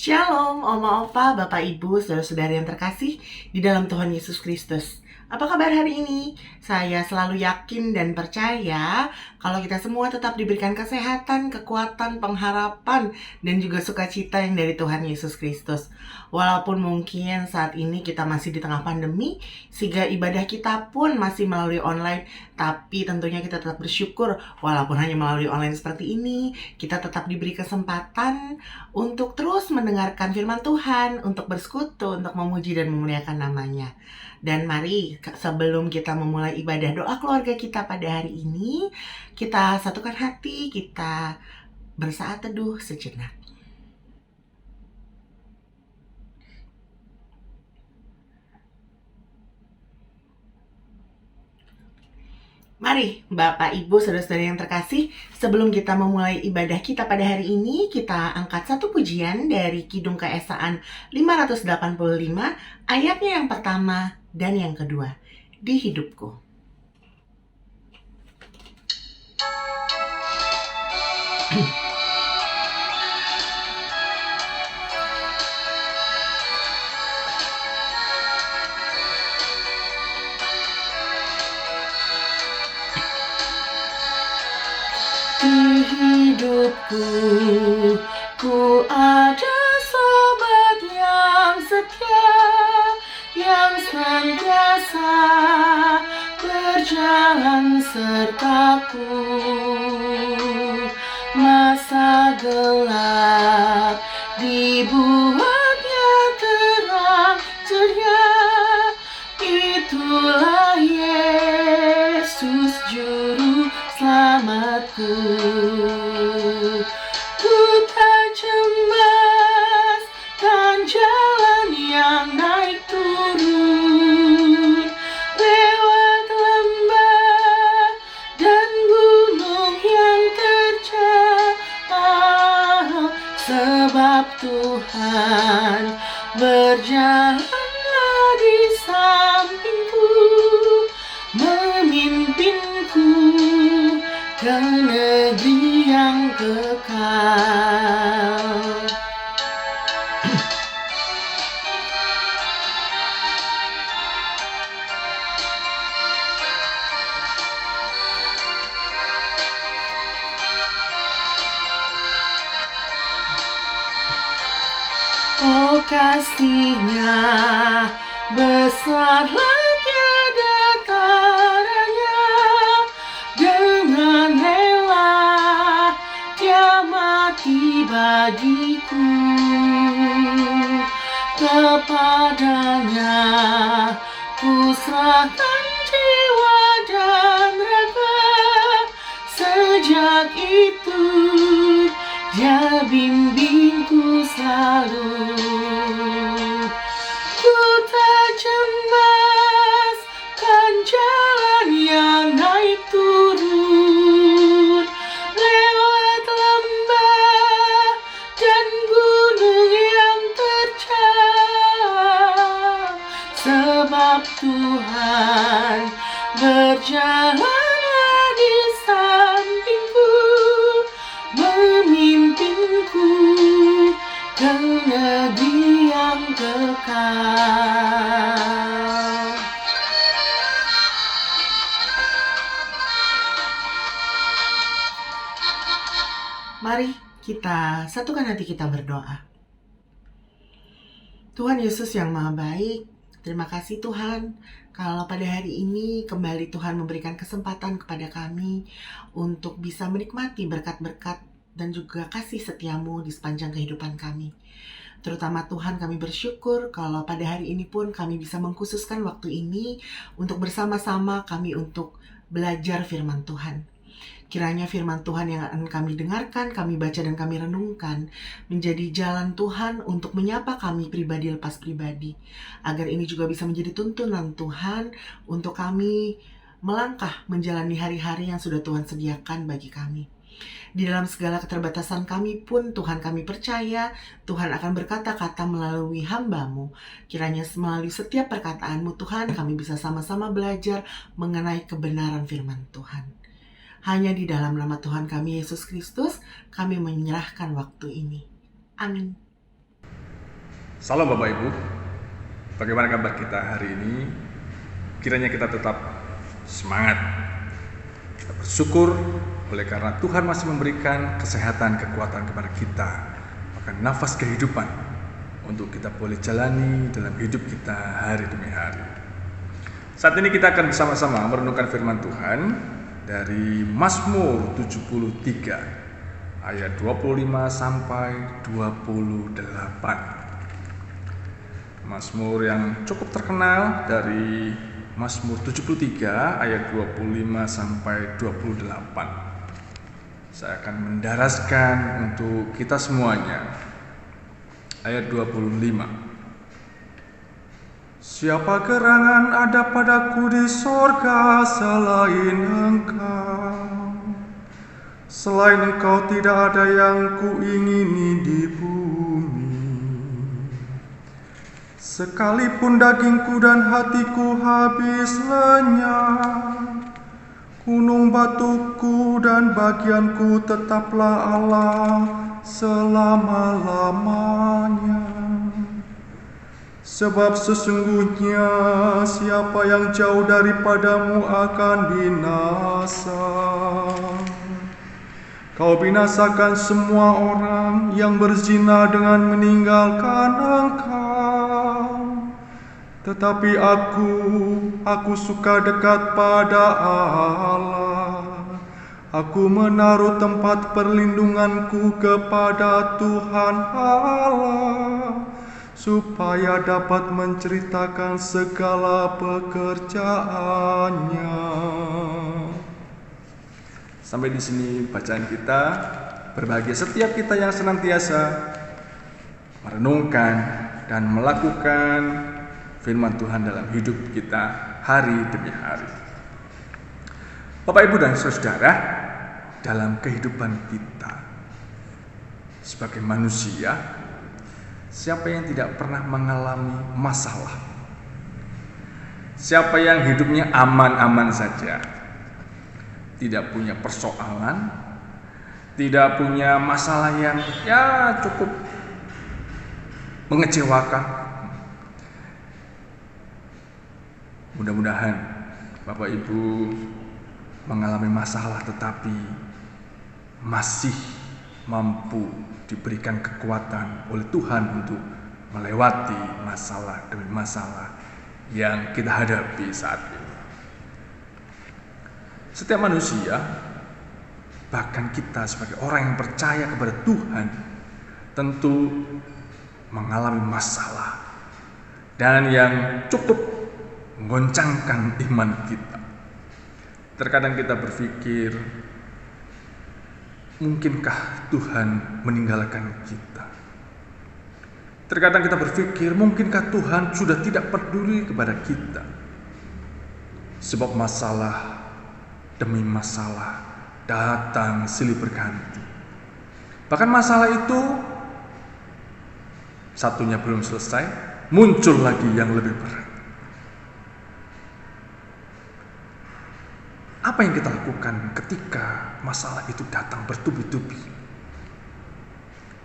Shalom, Oma Opa, Bapak Ibu, saudara-saudari yang terkasih di dalam Tuhan Yesus Kristus. Apa kabar hari ini? Saya selalu yakin dan percaya kalau kita semua tetap diberikan kesehatan, kekuatan, pengharapan, dan juga sukacita yang dari Tuhan Yesus Kristus. Walaupun mungkin saat ini kita masih di tengah pandemi, sehingga ibadah kita pun masih melalui online, tapi tentunya kita tetap bersyukur walaupun hanya melalui online seperti ini, kita tetap diberi kesempatan untuk terus mendengarkan firman Tuhan, untuk bersekutu, untuk memuji dan memuliakan namanya. Dan mari sebelum kita memulai ibadah doa keluarga kita pada hari ini, kita satukan hati, kita bersaat teduh sejenak. Mari Bapak, Ibu, Saudara-saudara yang terkasih, sebelum kita memulai ibadah kita pada hari ini, kita angkat satu pujian dari Kidung Keesaan 585, ayatnya yang pertama dan yang kedua, di hidupku. Di hidupku, ku ada sobat yang setia, yang senantiasa berjalan sertaku. Masa gelap dibuatnya terang ceria, itulah Yesus Juru Selamatku. Ku tak cemas kan jalan yang naik turun, lewat lembah dan gunung yang terjal, sebab Tuhan berjalanlah di sampingku, memimpinku ke negeri yang kekal. Oh, kasih-Nya besarlah tiada taranya, dengan rela Dia mati bagiku. Kepadanya ku serahkan jiwa dan raga, sejak itu Dia bimbingku selalu. Ku tak cemas kan jalan yang naik turun, lewat lembah dan gunung yang terjal, sebab Tuhan berjalanlah di sampingku, memimpinku ke negeri yang kekal. Mari kita satukan hati kita berdoa. Tuhan Yesus yang Maha Baik, terima kasih Tuhan kalau pada hari ini kembali Tuhan memberikan kesempatan kepada kami untuk bisa menikmati berkat-berkat dan juga kasih setia-Mu di sepanjang kehidupan kami. Terutama Tuhan, kami bersyukur kalau pada hari ini pun kami bisa mengkhususkan waktu ini untuk bersama-sama kami untuk belajar firman Tuhan. Kiranya firman Tuhan yang akan kami dengarkan, kami baca dan kami renungkan menjadi jalan Tuhan untuk menyapa kami pribadi lepas pribadi. Agar ini juga bisa menjadi tuntunan Tuhan untuk kami melangkah menjalani hari-hari yang sudah Tuhan sediakan bagi kami. Di dalam segala keterbatasan kami pun Tuhan, kami percaya Tuhan akan berkata-kata melalui hamba-Mu. Kiranya melalui setiap perkataan-Mu Tuhan, kami bisa sama-sama belajar mengenai kebenaran firman Tuhan. Hanya di dalam nama Tuhan kami Yesus Kristus, kami menyerahkan waktu ini. Amin. Salam Bapak Ibu, bagaimana kabar kita hari ini? Kiranya kita tetap semangat, kita bersyukur oleh karena Tuhan masih memberikan kesehatan, kekuatan kepada kita, bahkan nafas kehidupan untuk kita boleh jalani dalam hidup kita hari demi hari. Saat ini kita akan bersama-sama merenungkan firman Tuhan dari Mazmur 73 ayat 25 sampai 28. Mazmur yang cukup terkenal dari Mazmur 73 ayat 25 sampai 28. Saya akan mendaraskan untuk kita semuanya. Ayat 25. Siapa gerangan ada padaku di sorga selain Engkau? Selain Engkau tidak ada yang kuingini di bumi. Sekalipun dagingku dan hatiku habis lenyap, gunung batuku dan bagianku tetaplah Allah selama-lamanya. Sebab sesungguhnya siapa yang jauh daripadamu akan binasa. Kau binasakan semua orang yang berzina dengan meninggalkan Engkau. Tetapi aku suka dekat pada Allah. Aku menaruh tempat perlindunganku kepada Tuhan Allah, supaya dapat menceritakan segala pekerjaannya. Sampai di sini bacaan kita. Berbahagia setiap kita yang senantiasa merenungkan dan melakukan firman Tuhan dalam hidup kita hari demi hari. Bapak, Ibu, dan Saudara, dalam kehidupan kita sebagai manusia, siapa yang tidak pernah mengalami masalah? Siapa yang hidupnya aman-aman saja? Tidak punya persoalan, tidak punya masalah yang cukup mengecewakan. Mudah-mudahan Bapak Ibu mengalami masalah tetapi masih mampu diberikan kekuatan oleh Tuhan untuk melewati masalah demi masalah yang kita hadapi saat ini. Setiap manusia, bahkan kita sebagai orang yang percaya kepada Tuhan, tentu mengalami masalah dan yang cukup menggoncangkan iman kita. Terkadang kita berpikir, mungkinkah Tuhan meninggalkan kita? Terkadang kita berpikir, mungkinkah Tuhan sudah tidak peduli kepada kita? Sebab masalah demi masalah datang silih berganti. Bahkan masalah itu satunya belum selesai, muncul lagi yang lebih berat. Apa yang kita lakukan ketika masalah itu datang bertubi-tubi?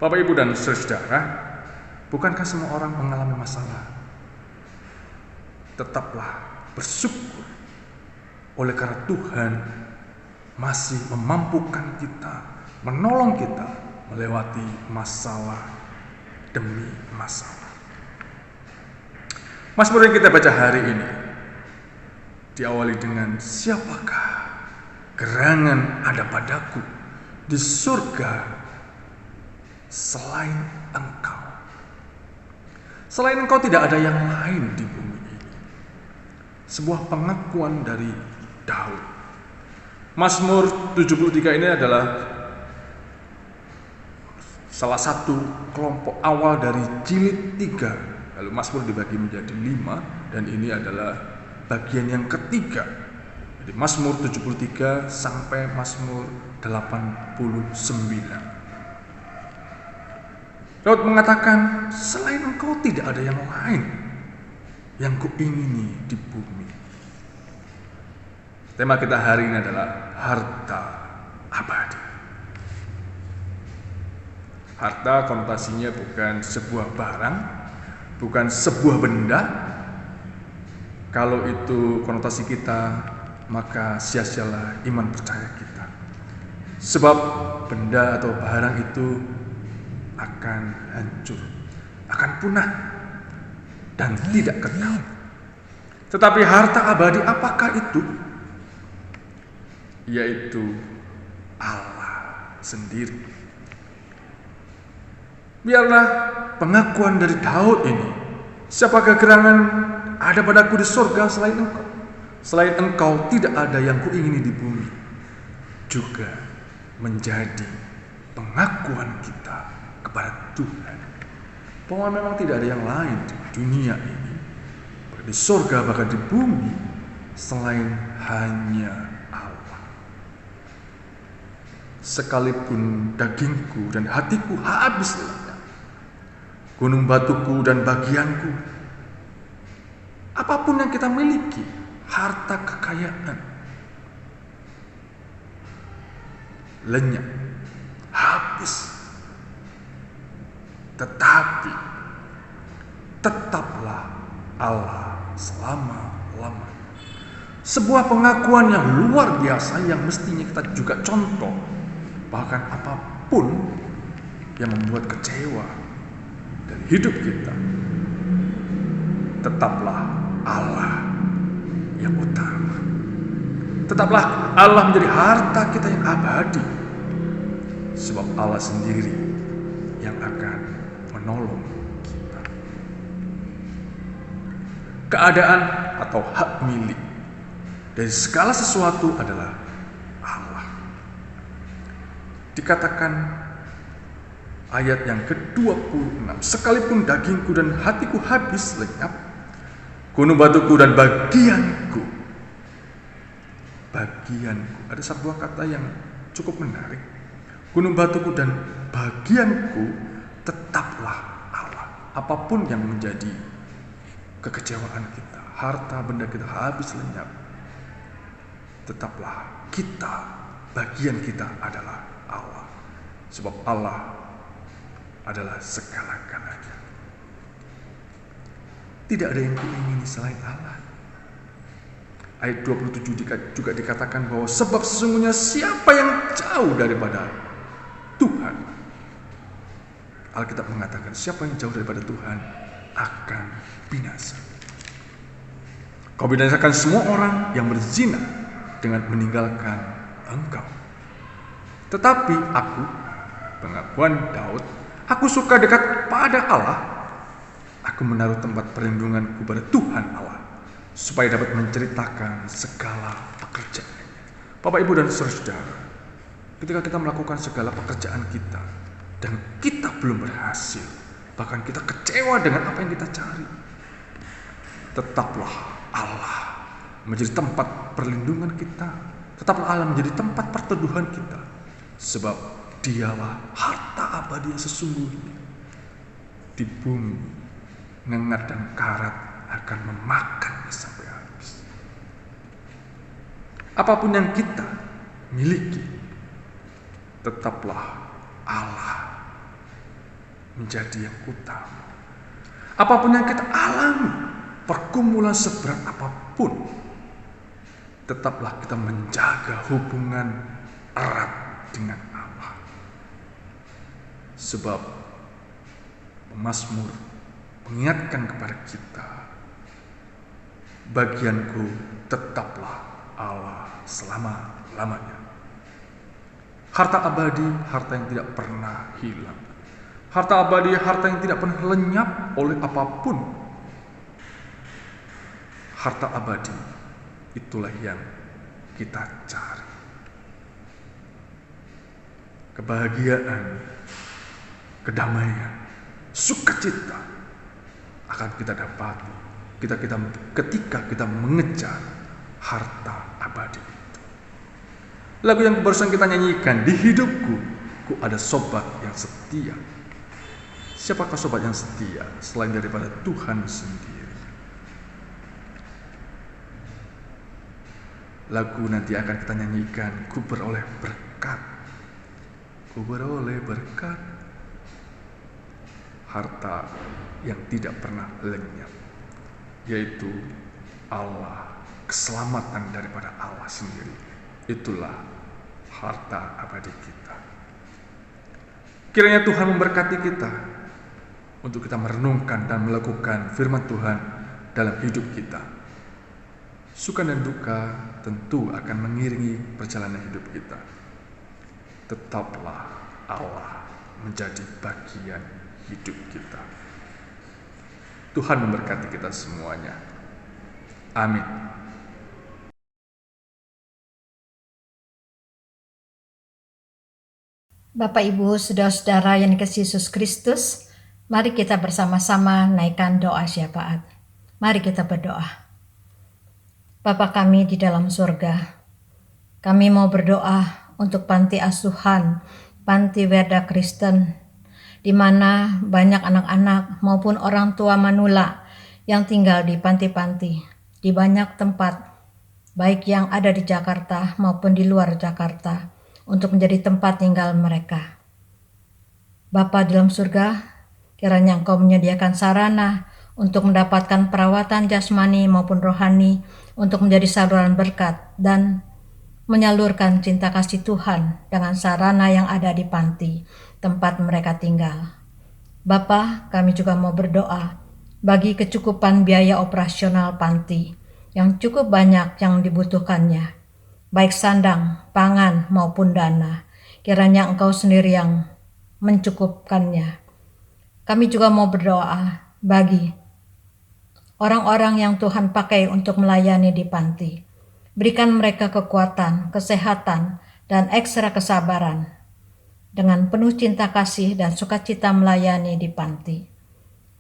Bapak, Ibu, dan Saudara, bukankah semua orang mengalami masalah? Tetaplah bersyukur oleh karena Tuhan masih memampukan kita, menolong kita melewati masalah demi masalah. Mazmur yang kita baca hari ini diawali dengan, siapakah gerangan ada padaku di surga selain Engkau? Selain Engkau tidak ada yang lain di bumi ini. Sebuah pengakuan dari Daud. Mazmur 73 ini adalah salah satu kelompok awal dari jilid 3. Lalu Mazmur dibagi menjadi 5 dan ini adalah bagian yang ketiga. Jadi Mazmur 73 sampai Mazmur 89. Daud mengatakan, selain Engkau tidak ada yang lain yang kuingini di bumi. Tema kita hari ini adalah harta abadi. Harta konotasinya bukan sebuah barang, bukan sebuah benda. Kalau itu konotasi kita, maka sia-sialah iman percaya kita. Sebab benda atau barang itu akan hancur, akan punah, dan tidak kekal. Tetapi harta abadi apakah itu? Yaitu Allah sendiri. Biarlah pengakuan dari Daud ini, siapakah gerangan ada padaku di sorga selain engkau? Selain engkau tidak ada yang kuingini di bumi, juga menjadi pengakuan kita kepada Tuhan bahwa memang tidak ada yang lain di dunia ini, di sorga bahkan di bumi, selain hanya Allah. Sekalipun dagingku dan hatiku habis lenyap, gunung batuku dan bagianku, apapun yang kita miliki, harta kekayaan, lenyap, habis. Tetapi tetaplah Allah selama-lamanya. Sebuah pengakuan yang luar biasa yang mestinya kita juga contoh. Bahkan apapun yang membuat kecewa dari hidup kita, tetaplah Allah yang utama. Tetaplah Allah menjadi harta kita yang abadi. Sebab Allah sendiri yang akan menolong kita. Keadaan atau hak milik dari segala sesuatu adalah Allah. Dikatakan ayat yang ke-26, sekalipun dagingku dan hatiku habis lenyap, gunung batuku dan bagianku. Bagianku, ada sebuah kata yang cukup menarik. Gunung batuku dan bagianku tetaplah Allah. Apapun yang menjadi kekecewaan kita, harta benda kita habis lenyap, tetaplah kita, bagian kita adalah Allah. Sebab Allah adalah segala-galanya. Tidak ada yang kuingini selain Allah. Ayat 27 juga dikatakan bahwa sebab sesungguhnya siapa yang jauh daripada Tuhan, Alkitab mengatakan siapa yang jauh daripada Tuhan akan binasa. Kau binasakan semua orang yang berzina dengan meninggalkan engkau. Tetapi aku, pengakuan Daud, aku suka dekat pada Allah. Aku menaruh tempat perlindunganku pada Tuhan Allah, supaya dapat menceritakan segala pekerjaannya. Bapak, Ibu, dan saudara, ketika kita melakukan segala pekerjaan kita dan kita belum berhasil, bahkan kita kecewa dengan apa yang kita cari, tetaplah Allah menjadi tempat perlindungan kita. Tetaplah Allah menjadi tempat perteduhan kita. Sebab dialah harta abadi yang sesungguhnya. Di bumi, ngengat dan karat akan memakannya sampai habis. Apapun yang kita miliki, tetaplah Allah menjadi yang utama. Apapun yang kita alami, pergumulan seberat apapun, tetaplah kita menjaga hubungan erat dengan Allah. Sebab pemazmur mengingatkan kepada kita, bagianku tetaplah Allah selama-lamanya. Harta abadi, harta yang tidak pernah hilang. Harta abadi, harta yang tidak pernah lenyap oleh apapun. Harta abadi, itulah yang kita cari. Kebahagiaan, kedamaian, sukacita akan kita dapati ketika kita mengejar harta abadi itu. Lagu yang barusan kita nyanyikan, di hidupku ku ada sobat yang setia. Siapakah sobat yang setia selain daripada Tuhan sendiri? Lagu nanti akan kita nyanyikan, ku beroleh berkat. Ku beroleh berkat, harta yang tidak pernah lenyap, yaitu Allah, keselamatan daripada Allah sendiri. Itulah harta abadi kita. Kiranya Tuhan memberkati kita untuk kita merenungkan dan melakukan firman Tuhan dalam hidup kita. Suka dan duka tentu akan mengiringi perjalanan hidup kita. Tetaplah Allah menjadi bagian hidup kita. Tuhan memberkati kita semuanya. Amin. Bapak, Ibu, saudara-saudara yang dikasihi Yesus Kristus, mari kita bersama-sama naikkan doa syafaat. Mari kita berdoa. Bapa kami di dalam surga, kami mau berdoa untuk panti asuhan, panti Werda Kristen, di mana banyak anak-anak maupun orang tua manula yang tinggal di panti-panti, di banyak tempat, baik yang ada di Jakarta maupun di luar Jakarta, untuk menjadi tempat tinggal mereka. Bapa di dalam surga, kiranya Engkau menyediakan sarana untuk mendapatkan perawatan jasmani maupun rohani, untuk menjadi saluran berkat dan menyalurkan cinta kasih Tuhan dengan sarana yang ada di panti, tempat mereka tinggal. Bapa, kami juga mau berdoa bagi kecukupan biaya operasional panti yang cukup banyak yang dibutuhkannya, baik sandang, pangan maupun dana. Kiranya Engkau sendiri yang mencukupkannya. Kami juga mau berdoa bagi orang-orang yang Tuhan pakai untuk melayani di panti. Berikan mereka kekuatan, kesehatan, dan ekstra kesabaran dengan penuh cinta kasih dan sukacita melayani di panti.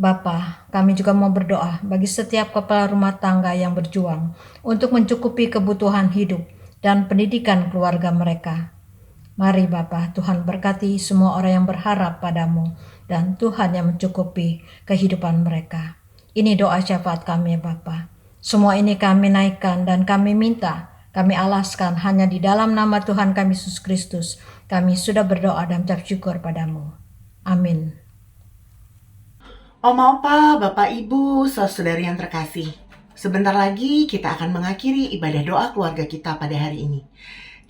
Bapa, kami juga mau berdoa bagi setiap kepala rumah tangga yang berjuang untuk mencukupi kebutuhan hidup dan pendidikan keluarga mereka. Mari Bapa, Tuhan berkati semua orang yang berharap padamu dan Tuhan yang mencukupi kehidupan mereka. Ini doa syafaat kami Bapa. Semua ini kami naikkan dan kami minta, kami alaskan hanya di dalam nama Tuhan kami Yesus Kristus. Kami sudah berdoa dan mengucap syukur padamu. Amin. Oma, Opa, Bapak, Ibu, saudari yang terkasih. Sebentar lagi kita akan mengakhiri ibadah doa keluarga kita pada hari ini.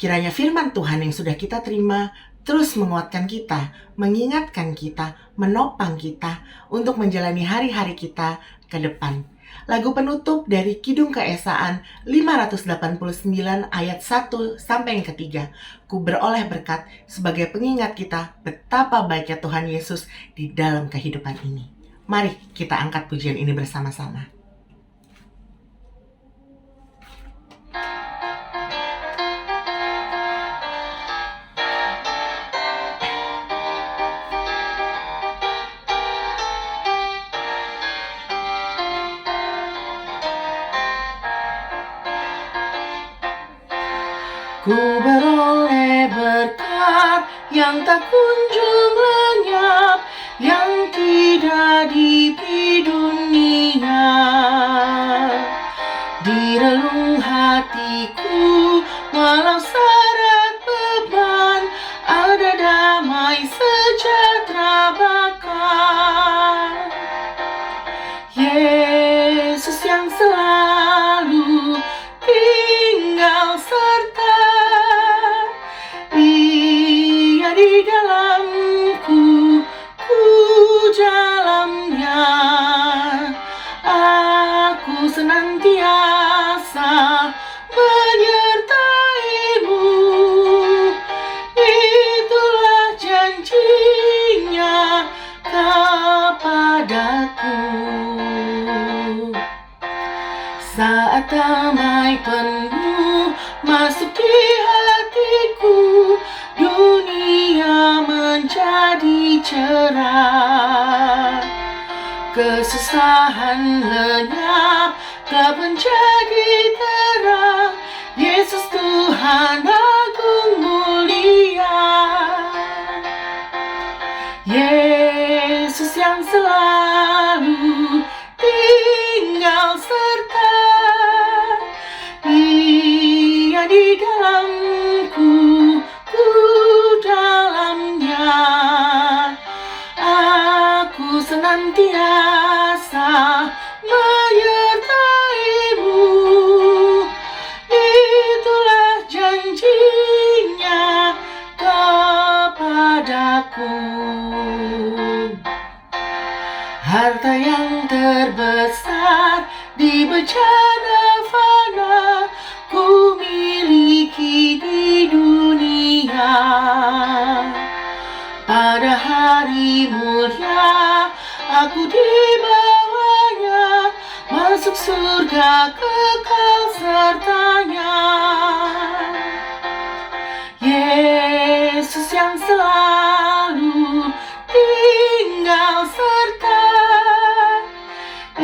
Kiranya firman Tuhan yang sudah kita terima terus menguatkan kita, mengingatkan kita, menopang kita untuk menjalani hari-hari kita ke depan. Lagu penutup dari Kidung Keesaan 589 ayat 1 sampai yang ketiga. Ku beroleh berkat sebagai pengingat kita betapa baiknya Tuhan Yesus di dalam kehidupan ini. Mari kita angkat pujian ini bersama-sama. Ku beroleh berkat yang tak kunjung lenyap, yang tidak diberi dunia. Di relung hatiku, walau syarat beban, ada damai sejahtera bakal. Yesus yang selalu tinggal serta, Ia di dalamku, ku dalamnya. Aku senantiasa menyertaimu, itulah janjinya kepadaku. Saat damai penuh masuk di hatiku, dunia menjadi cerah. Kesusahan lenyap, gelap menjadi terang. Yesus Tuhan agung mulia, Yesus yang selalu tinggal serta, Ia di dalamku, ku dalamnya. Aku senantiasa surga kekal sertanya. Yesus yang selalu tinggal serta,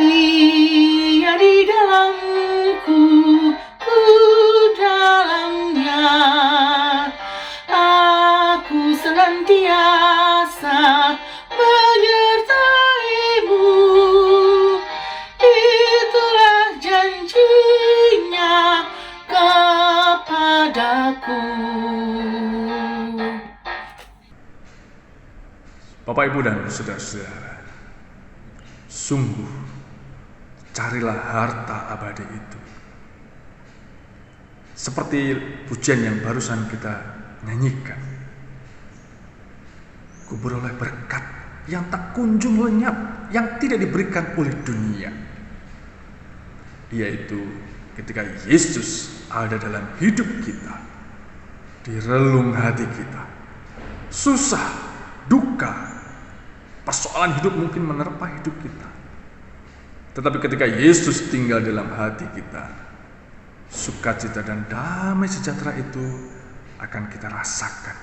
Ia di dalamku, ku dalamnya. Aku senantiasa menyertai-Mu, itulah janjinya kepadaku. Bapak, Ibu, dan saudara-saudara, sungguh carilah harta abadi itu. Seperti pujian yang barusan kita nyanyikan, ku beroleh berkat yang tak kunjung lenyap, yang tidak diberikan oleh dunia, yaitu ketika Yesus ada dalam hidup kita, di relung hati kita. Susah, duka, persoalan hidup mungkin menerpa hidup kita, tetapi ketika Yesus tinggal dalam hati kita, sukacita dan damai sejahtera itu akan kita rasakan,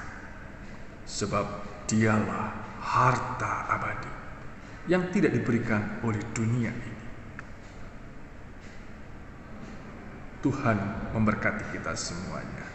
sebab Dialah harta abadi yang tidak diberikan oleh dunia ini. Tuhan memberkati kita semuanya.